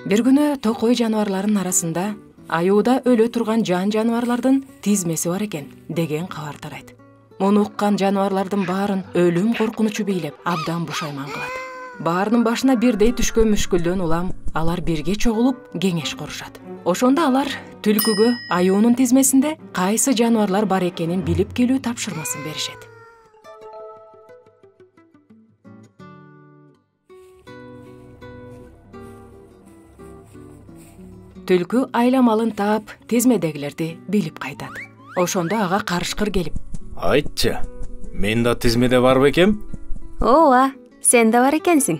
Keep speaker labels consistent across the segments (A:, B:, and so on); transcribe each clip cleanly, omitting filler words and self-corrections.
A: Бир күнү токой жаныбарлардын арасында аюуда өлө турган жан жаныбарлардын тизмеси бар экен деген кабар тарайт. Муну уккан жаныбарлардын баарын өлүм коркунучу бийлеп абдан бушайман кылат. Баарынын башына бирдей түшкөн мүшкүлдөн улам алар бирге чогулуп кеңеш курушат. Ошондо алар түлкүгө аюунун тизмесинде кайсы жаныбарлар бар экенин билип келүү тапшырмасын беришет. Түлкү айламалын таап, тизмедегилерди билип кайтат. Ошондо ага карышкыр келип:
B: Айтчы, мен да тизмеде бар бекем?
C: Ооба, сен да бар экенсиң.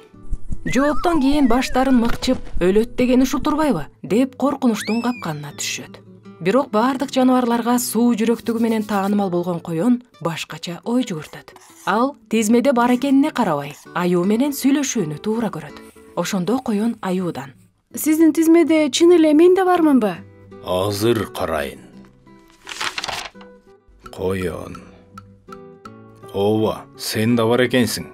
A: Жооптон кийин баштарын мыкчып, өлөт дегени ушу турбайбы деп коркунучтун капканына түшөт. Бирок баардык жаныбарларга суу жүрөктүгү менен таанымал болгон коён башкача ой жүгүртөт. Ал тизмеде бар экенине карабай, аюу менен сүйлөшүүнү туура көрөт. Ошондо коён аюудан:
D: Сиздин тизмеде чын эле мен да бармынбы?
B: Азыр карайын. Коён. Ооба, сен да бар экенсиң.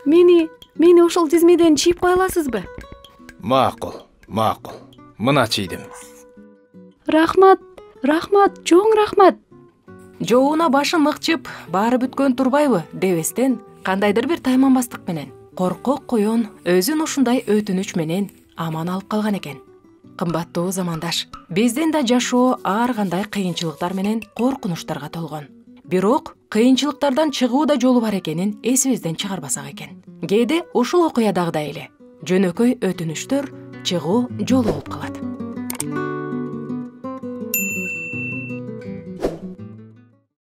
D: Мени ошол тизмеден чийип кое аласызбы?
B: Макул. Мына чийдим.
D: Рахмат, чоң рахмат.
A: Жоуна башын мыкчып, баары бүткөн турбайбы дебестен, кандайдыр бир тайманбастык менен коркок коён өзүн ушундай өтүнүч менен аман алып калган экен. Кымбаттуу замандаш, биздин да жашоо ар кандай кыйынчылыктар менен коркунучтарга толгон. Бирок кыйынчылыктардан чыгуу да жолу бар экенин эсибизден чыгарбасак экен. Кээде ушул окуядагыдай эле жөнөкөй өтүнүчтөр чыгуу жолу болуп калат.